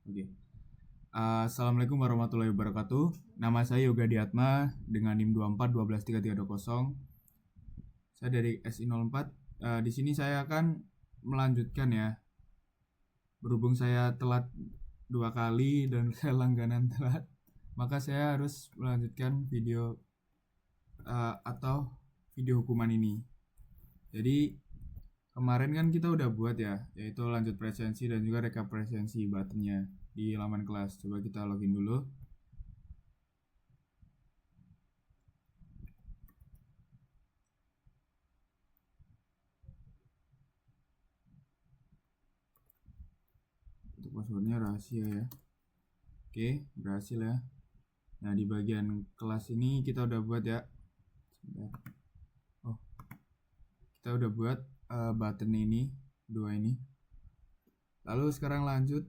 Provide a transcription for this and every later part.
Oke. Assalamualaikum warahmatullahi wabarakatuh. Nama saya Yoga Diatma dengan NIM 24 Saya dari SI04. Di sini saya akan melanjutkan ya. Berhubung saya telat 2 kali dan saya langganan telat, maka saya harus melanjutkan video atau video hukuman ini. Jadi kemarin kan kita udah buat ya, yaitu lanjut presensi dan juga rekap presensi buttonnya di laman kelas. Coba kita login dulu. Untuk passwordnya rahasia ya. Oke, berhasil ya. Nah, di bagian kelas ini kita udah buat ya. Sebentar. Oh, kita udah buat button ini, 2 ini. Lalu sekarang lanjut,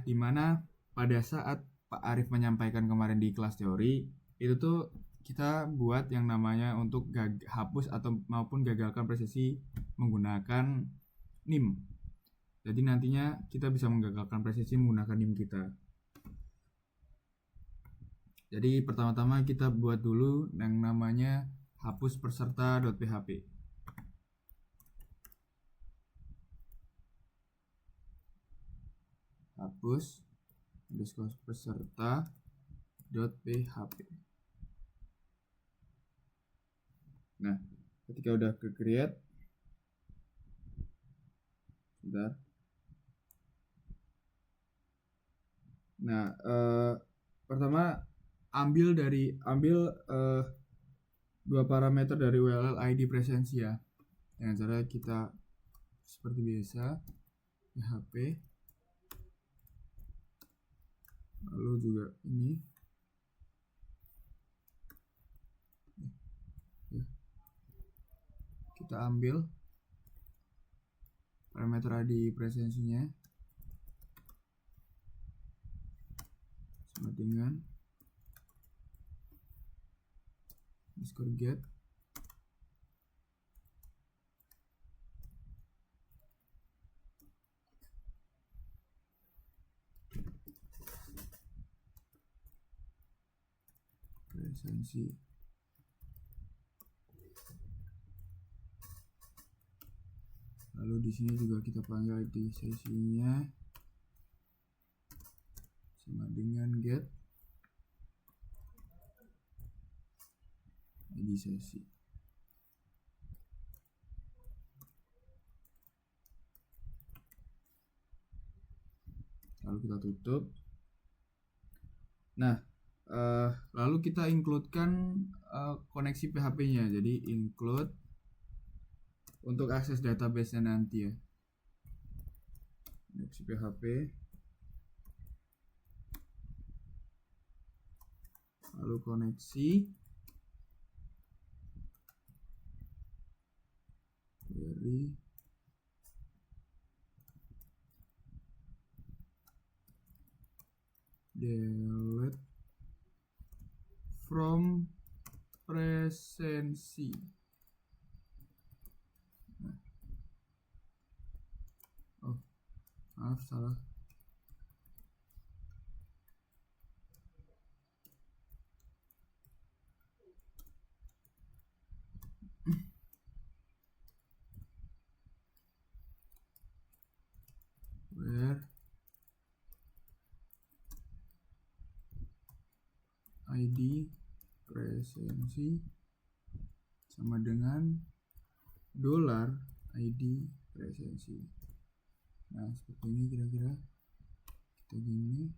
dimana pada saat Pak Arif menyampaikan kemarin di kelas teori, itu tuh kita buat yang namanya untuk hapus atau maupun gagalkan presisi menggunakan NIM. Jadi nantinya kita bisa menggagalkan presisi menggunakan NIM kita. Jadi pertama-tama kita buat dulu yang namanya hapus peserta.php. Hapus peserta.php. Nah, ketika udah ke create, sebentar. Nah, pertama ambil 2 parameter dari URL ID presensi ya. Dengan cara kita seperti biasa PHP, lalu juga ini ya. Kita ambil parameter ID presensinya sama dengan underscore get presensi. Lalu di sini juga kita panggil ID sesinya sama dengan get ID sesi. Lalu kita tutup. Nah, lalu kita include-kan koneksi PHP-nya. Jadi include untuk akses database-nya nanti ya. Koneksi PHP. Lalu koneksi dari delete from presensi. Nah. Oh, maaf salah. Where ID presensi sama dengan $ID presensi. Nah, seperti ini kira-kira. Kita gini.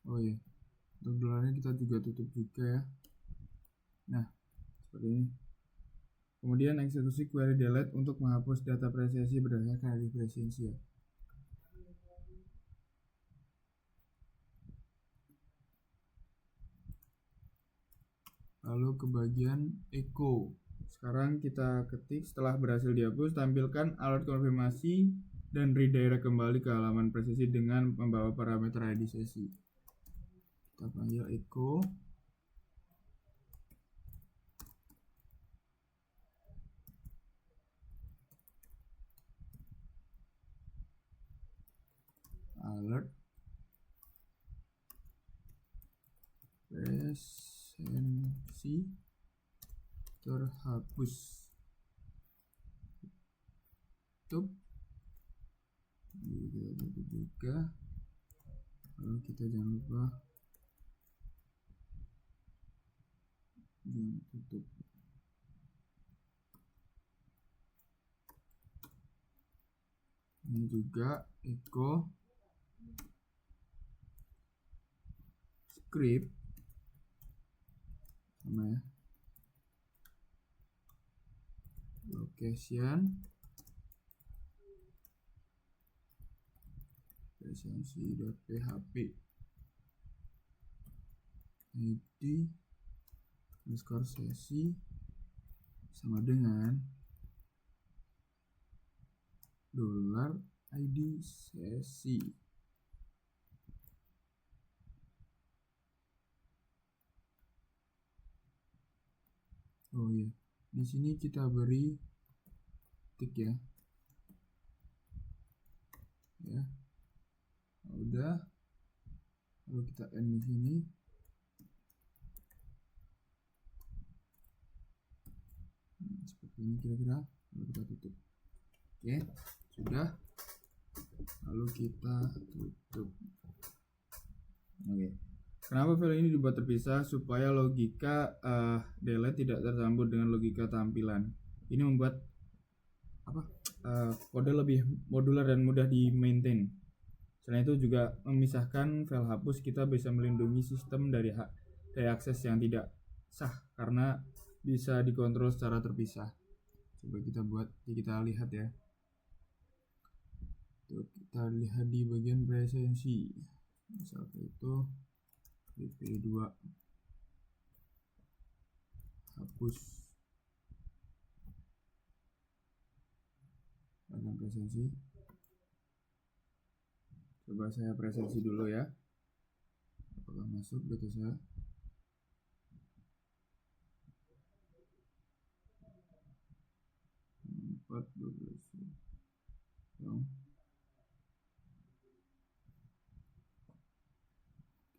Oh iya, untuk dolarnya kita juga tutup juga ya. Nah, seperti ini. Kemudian eksekusi query delete untuk menghapus data presensi berdasarkan ID presensi ya. Lalu ke bagian echo. Sekarang kita ketik setelah berhasil dihapus, tampilkan alert konfirmasi dan redirect kembali ke halaman presensi dengan membawa parameter ID sesi. Kita panggil echo. presensi terhapus. Tutup. Kita tutup juga. Lalu kita jangan lupa jangan tutup. Ini juga echo script sama ya, location presensi.php id underscore sesi sama dengan $id sesi. Oh iya, di sini kita beri tik ya. Ya, udah. Lalu kita end di sini. Seperti ini kira-kira. Lalu kita tutup. Oke, sudah. Lalu kita tutup. Oke. Kenapa file ini dibuat terpisah? Supaya logika delete tidak tersambung dengan logika tampilan. Ini membuat kode lebih modular dan mudah di maintain. Selain itu juga memisahkan file hapus, kita bisa melindungi sistem dari akses yang tidak sah karena bisa dikontrol secara terpisah. Coba kita lihat ya. Kita lihat di bagian presensi. Misalnya itu BP2 hapus bagian presensi. Coba saya presensi dulu ya, apakah masuk data saya.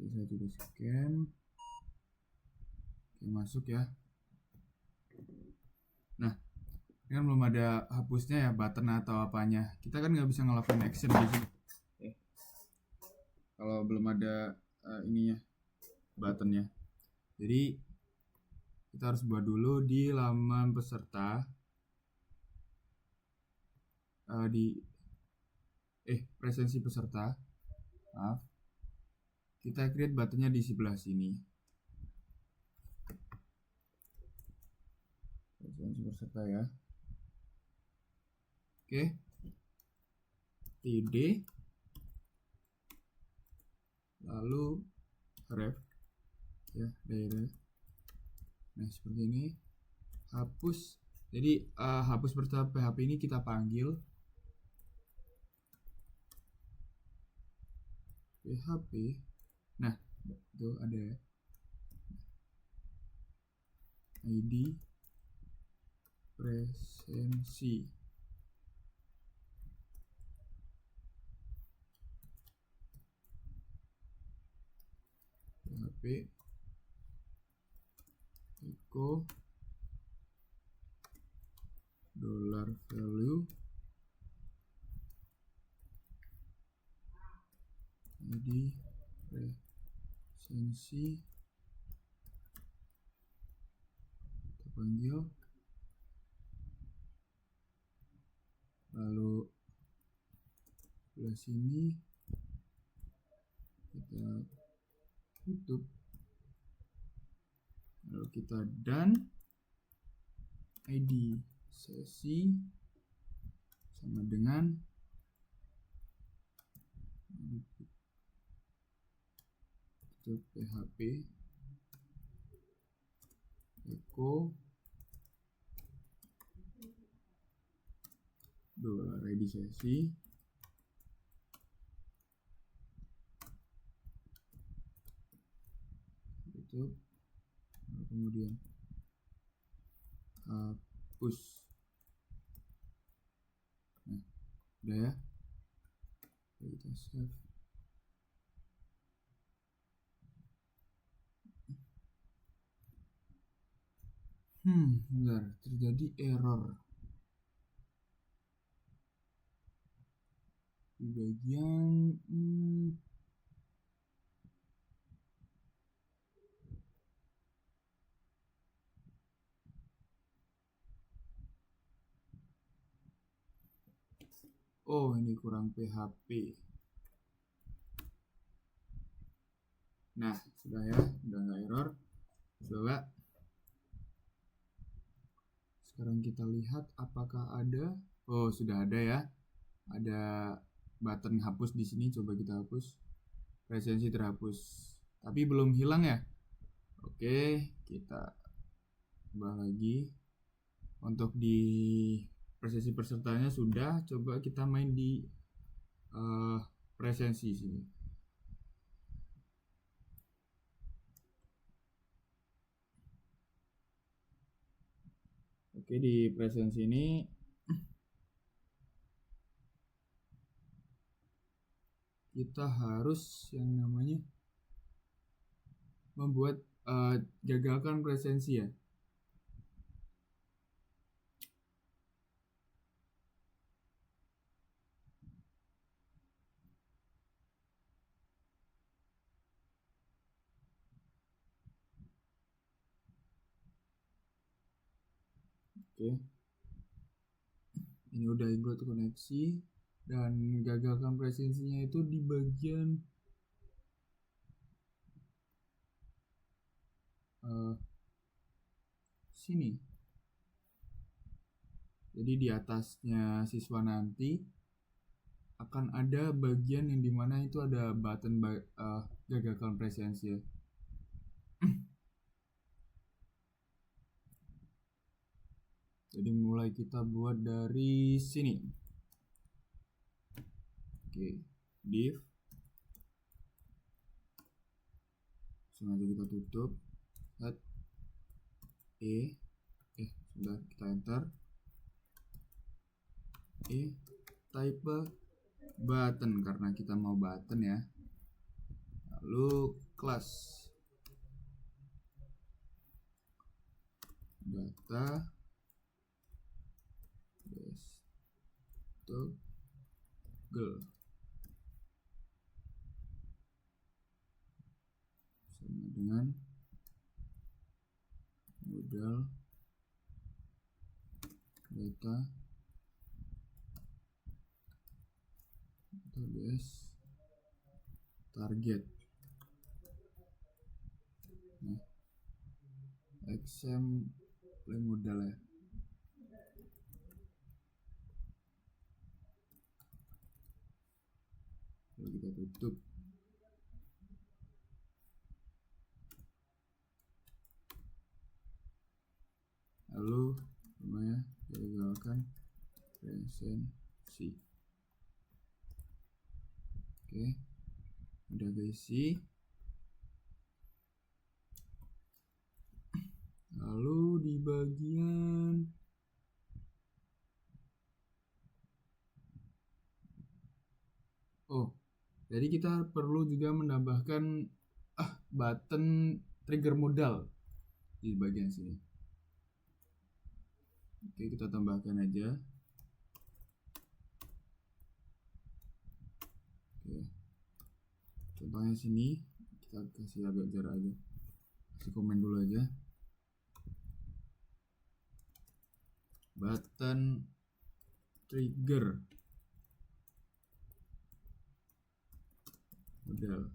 Oke, saya coba scan. Oke, masuk ya. Nah, ini kan belum ada hapusnya ya, button atau apanya. Kita kan nggak bisa ngelakuin action di sini. Kalau belum ada ininya, buttonnya. Jadi kita harus buat dulu di laman peserta. Presensi peserta. Maaf. Kita create buttonnya di sebelah sini. Presensi peserta ya. Oke. TD. Lalu ref ya, daerah. Nah, seperti ini. Hapus. Jadi hapus bertahap PHP ini kita panggil PHP. Nah, itu ada ID presensi. PHP echo $value ID presensi, kita panggil, lalu sebelah sini kita tutup, lalu kita done. ID sesi sama dengan tutup PHP echo $ID sesi, tutup, kemudian hapus. Nah, udah ya. Kita save. Bentar, terjadi error di bagian oh, ini kurang PHP. Nah, sudah ya, udah nggak error. Coba sekarang kita lihat apakah ada. Oh, sudah ada ya. Ada button hapus di sini. Coba kita hapus. Presensi terhapus. Tapi belum hilang ya. Oke, kita ubah lagi. Untuk di presensi pesertanya sudah. Coba kita main di presensi sini. Oke, di presensi ini kita harus yang namanya membuat gagalkan presensi ya. Oke, ini udah include koneksi dan gagalkan presensinya itu di bagian sini. Jadi di atasnya siswa nanti akan ada bagian yang dimana itu ada button gagalkan presensi ya. Jadi mulai kita buat dari sini. Oke, div. Sengaja kita tutup. Set. Sudah kita enter. Type button karena kita mau button ya. Lalu class data toggle sama dengan modal data database target. Nah, example modal ya. Lalu kita tutup. Lalu namanya gagalkan presensi. Oke, udah diisi. Lalu di bagian jadi kita perlu juga menambahkan button trigger modal di bagian sini. Oke, kita tambahkan aja. Oke. Contohnya sini kita kasih agak jarak aja. Kasih komen dulu aja. Button trigger modal.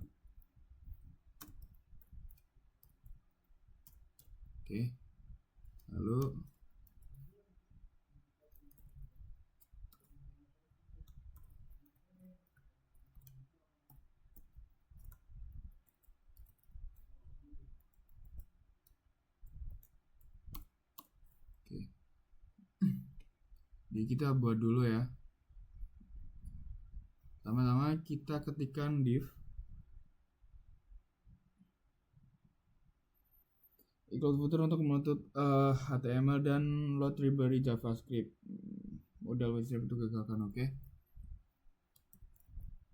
Oke. Lalu jadi kita buat dulu ya. Pertama-tama kita ketikkan div equal footer untuk menuntut HTML dan load library JavaScript. Modal website itu gagalkan. Oke.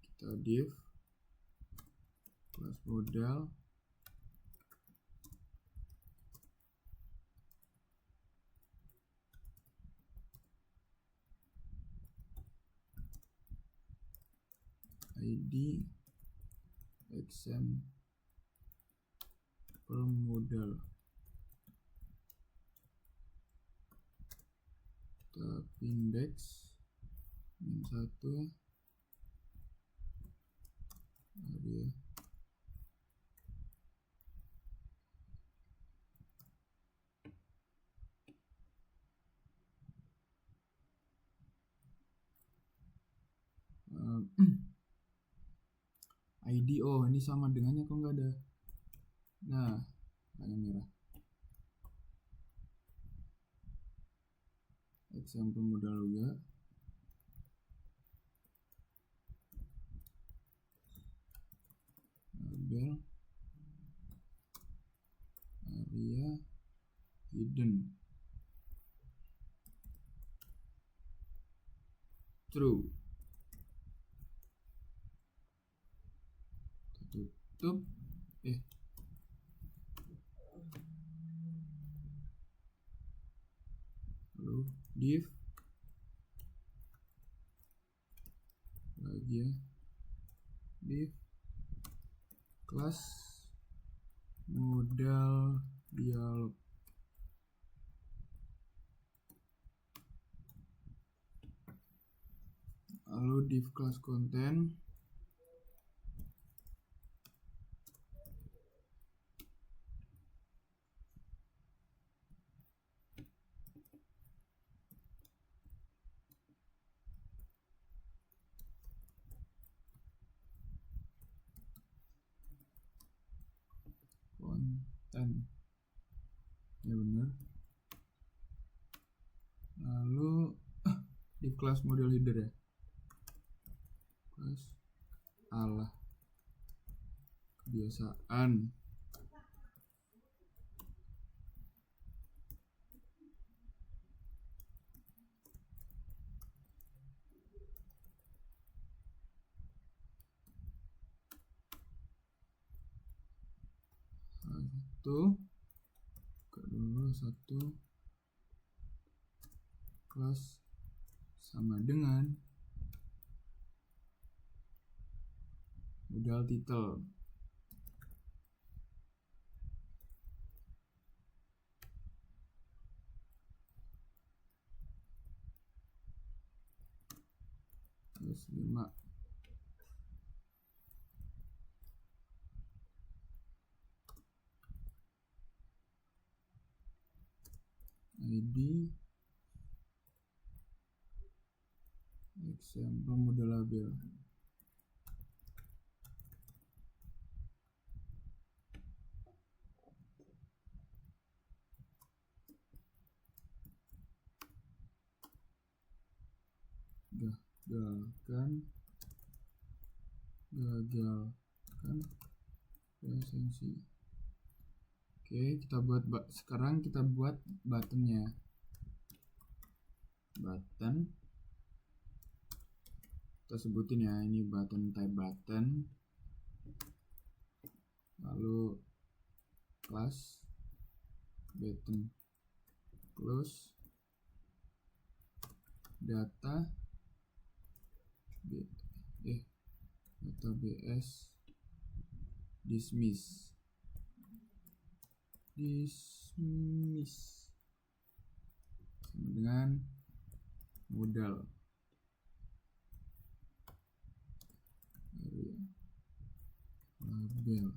Kita div kelas modal id example model tab index -1 area ID. Oh, ini sama dengannya kok nggak ada. Nah, yang merah. Example modal juga. Label area hidden true. Tutup. Lalu div lagi ya, div kelas modal dialog. Lalu div kelas konten ya benar. Lalu div kelas model header ya, kelas kebiasaan. Satu kelas sama dengan modal title. Terus 5 ID example model label. gagalkan presensi. Oke, sekarang kita buat buttonnya. Button kita sebutin ya, ini button type button, lalu class button close data bs dismiss sama dengan modal label.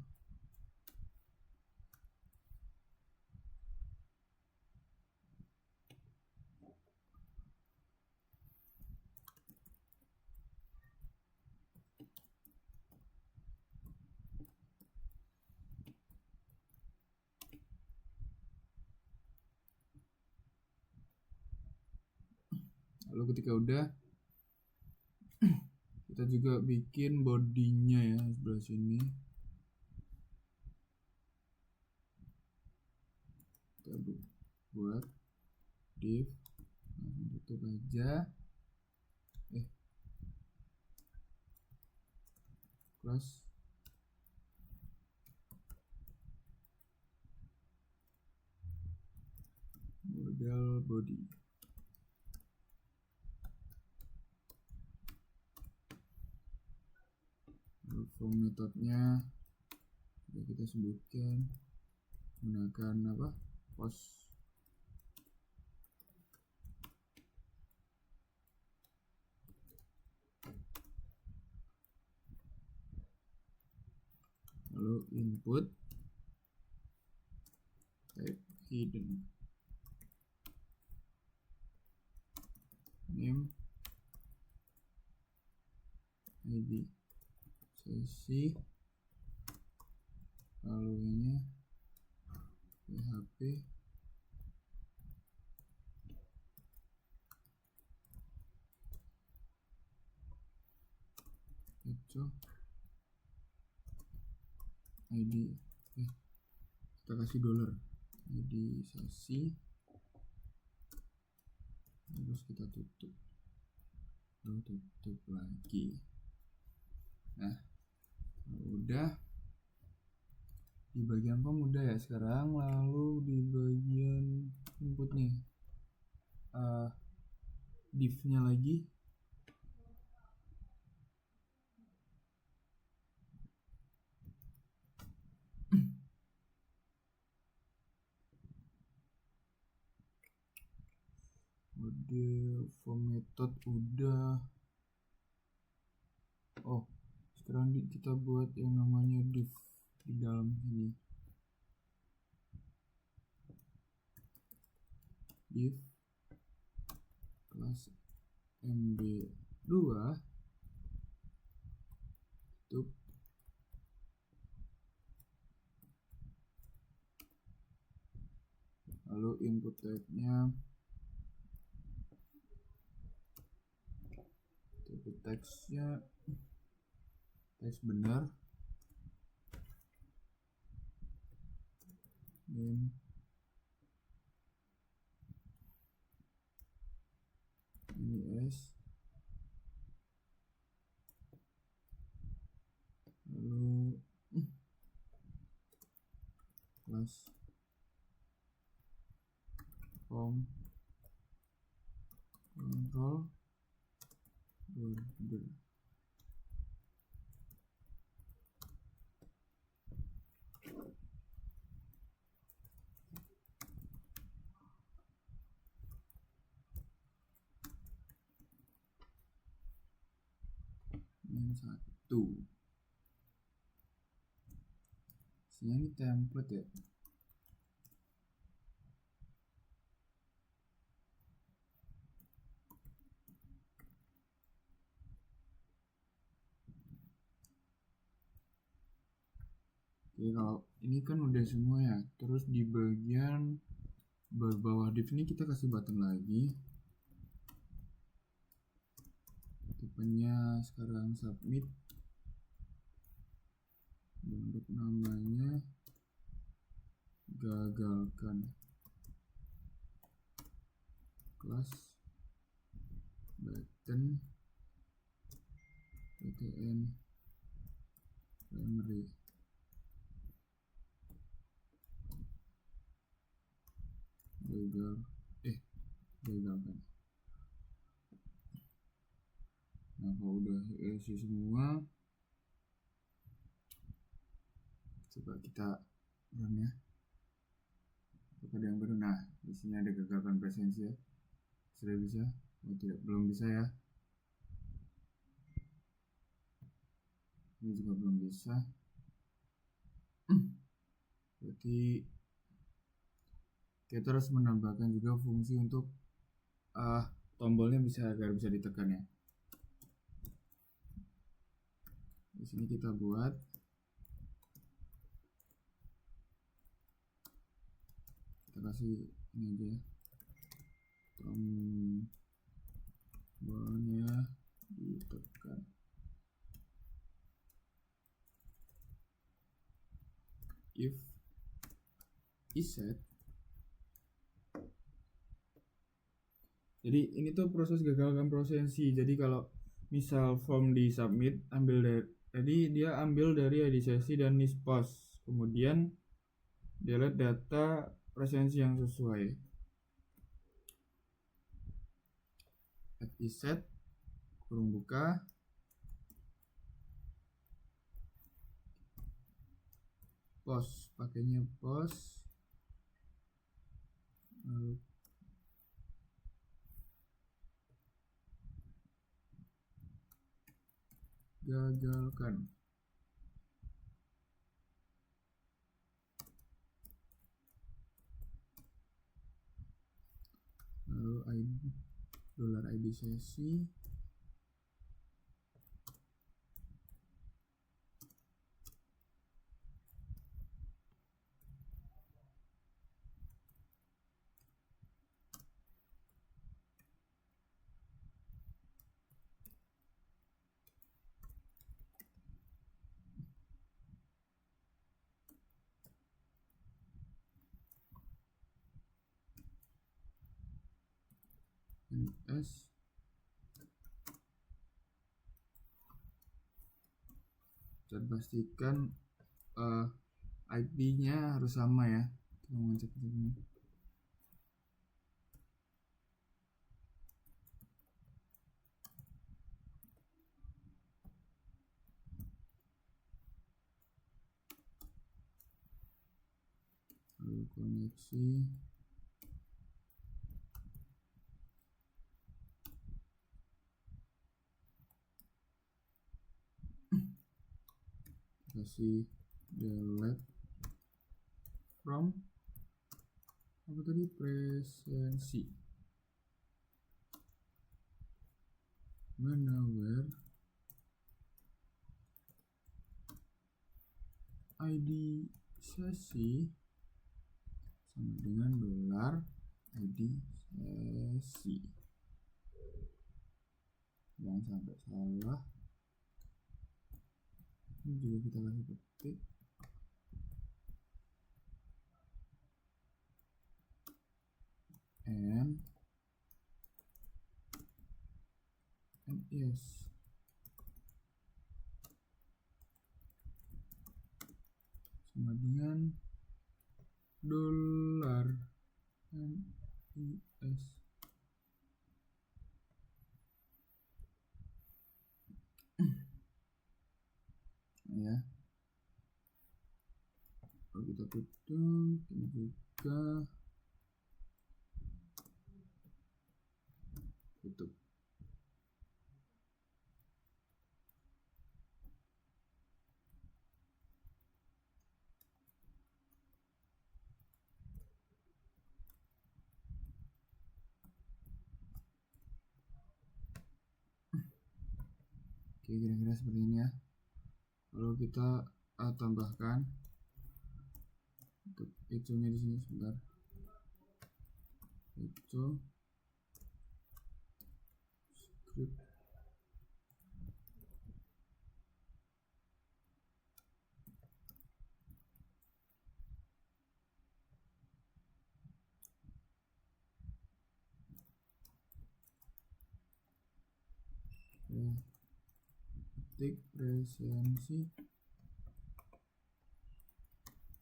Lalu ketika udah, kita juga bikin bodinya ya sebelah sini. Kita buat div, tutup aja. Kelas model body. form metodenya sudah kita sebutkan menggunakan apa, post. Lalu input type hidden, name, ID sesi, lalu ini PHP, echo, ID, kita kasih $, ID sesi, terus kita tutup, lalu tutup lagi. Nah, udah di bagian form udah ya sekarang. Lalu di bagian inputnya, div-nya lagi. Model form method udah. Oh, sekarang kita buat yang namanya div di dalam sini. Div kelas mb2 tutup, lalu input type-nya teksnya teks benar, name, ini s, lalu kelas form control border. Yang satu ini template ya. Oke, kalau ini kan udah semua ya. Terus di bagian bawah div ini kita kasih button lagi. Tipenya sekarang submit. Bentuk namanya gagalkan. Kelas button ptn primary. Gagalkan. Nah, kalau udah isi semua, coba kita run ya. Ada yang baru. Nah, di sini ada gagalkan presensi ya. Sudah bisa? Oh tidak, belum bisa ya. Ini juga belum bisa. Berarti kita harus menambahkan juga fungsi untuk tombolnya agar bisa ditekan ya. Di sini kita buat kita kasih ini aja ya, tombolnya ditekan. If iset, jadi ini tuh proses gagalkan presensi. Jadi kalau misal form di submit jadi dia ambil dari ID sesi dan list post, kemudian dia lihat data presensi yang sesuai. Iset kurung buka pakainya post, lalu gagalkan. Lalu $id sesi, ns, dan pastikan IP-nya harus sama ya. Kita mau ngecek ini. Lalu koneksi, kasih delete from apa tadi, presensi, mana where id sesi sama dengan $id sesi. Jangan sampai salah. Ini juga kita kasih ketik and yes, sama dengan $NIS. Ya, kalau kita tutup, ini juga tutup. Oke, kira-kira seperti ini ya. Lalu kita tambahkan untuk echo-nya di sini sebentar. Echo script ketik presensi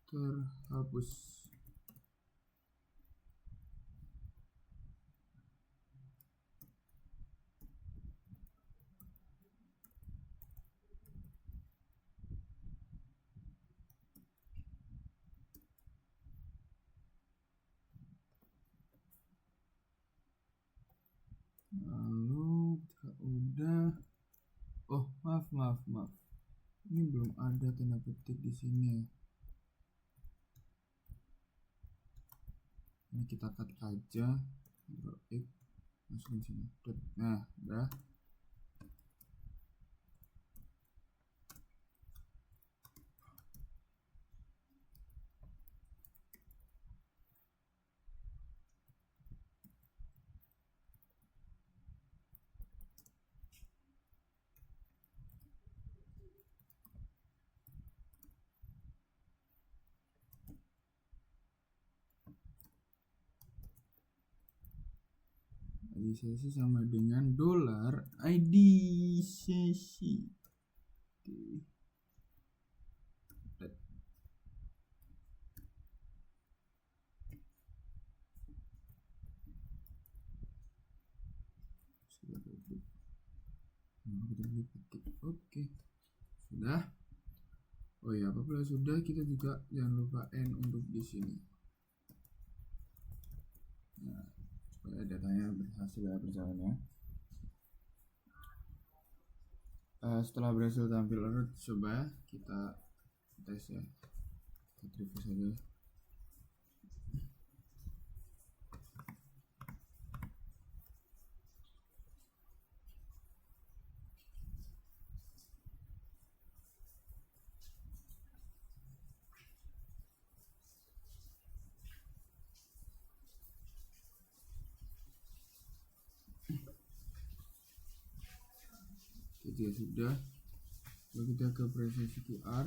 terhapus. Lalu jika udah, oh maaf, ini belum ada tanda petik di sini ya. Ini kita cut aja, Ctrl X, masukin sini. Nah, udah. ID sesi sama dengan $ID sesi. Oke. Kita beli ketik. Oke, sudah. Oh ya, apabila sudah, kita juga jangan lupa N untuk di sini. Nah, supaya datanya berhasil ya perjalanannya. Setelah berhasil tampil error, coba kita tes ya. Kita refresh aja. Jadi sudah. Lalu kita ke presensi QR.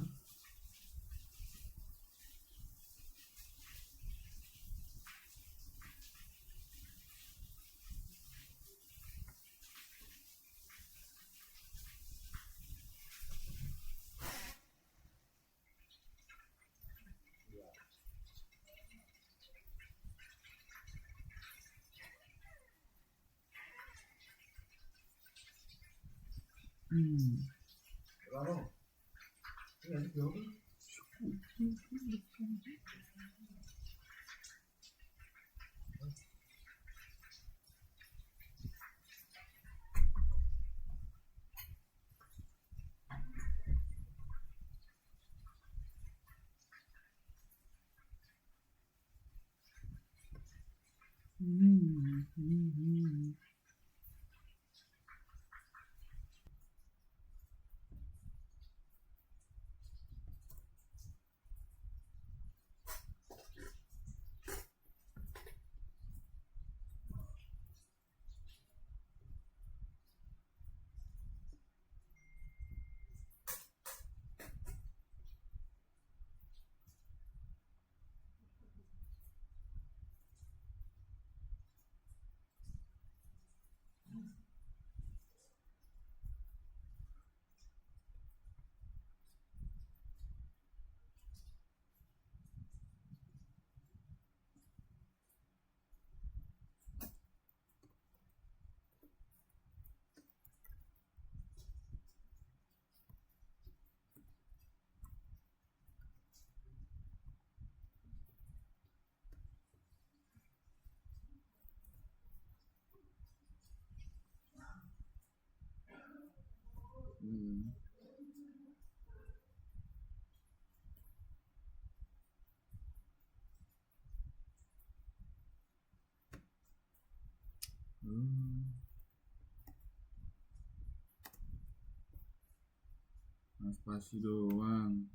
Spasi doang.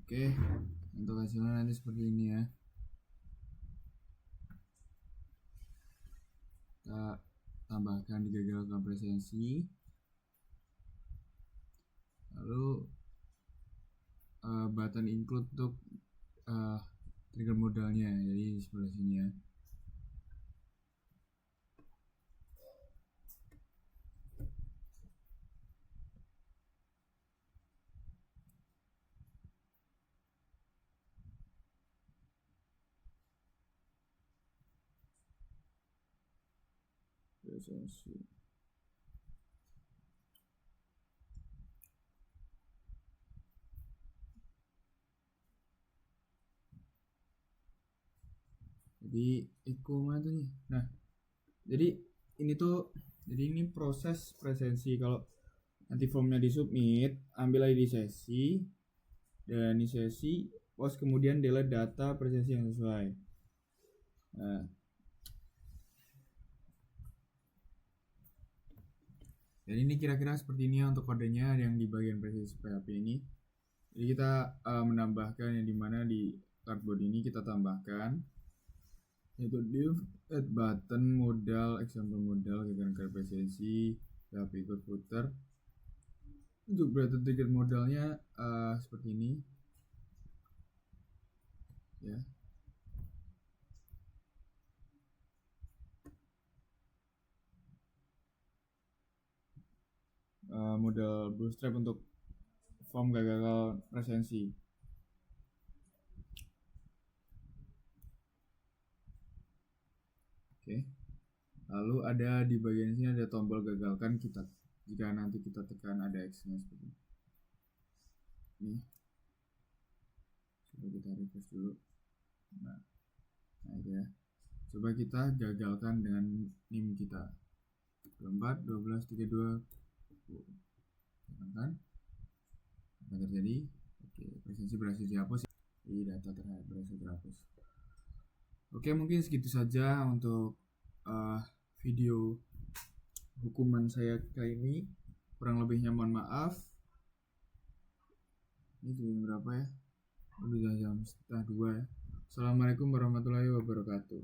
Oke, untuk hasilnya nanti seperti ini ya. Kita tambahkan digagalkan presensi. Lalu button include untuk trigger modalnya, jadi sebelah sini ya. Presensi. Jadi echo mana tuh nih? Nah, jadi ini proses presensi. Kalau nanti formnya di submit, ambil ID sesi dan di sesi post, kemudian delete data presensi yang sesuai. Nah, dan ini kira-kira seperti ini untuk kodenya yang di bagian presensi PHP ini. Jadi kita menambahkan yang dimana di cardboard ini kita tambahkan yaitu div add button modal example modal gagal presensi PHP code footer. Untuk button trigger modalnya seperti ini ya. model bootstrap untuk form gagal presensi. Oke. Lalu ada di bagian sini ada tombol gagalkan kita. Jika nanti kita tekan ada X-nya seperti ini. Nih. Coba kita refresh dulu. Nah itu ya. Coba kita gagalkan dengan NIM kita. 24, 12, 32. Tekan. Apa terjadi? Oke, presensi berhasil dihapus. Jadi data berhasil terhapus. Oke, mungkin segitu saja untuk video hukuman saya kali ini. Kurang lebihnya mohon maaf. Ini jam berapa ya? Udah jam 1:30 ya. Assalamualaikum warahmatullahi wabarakatuh.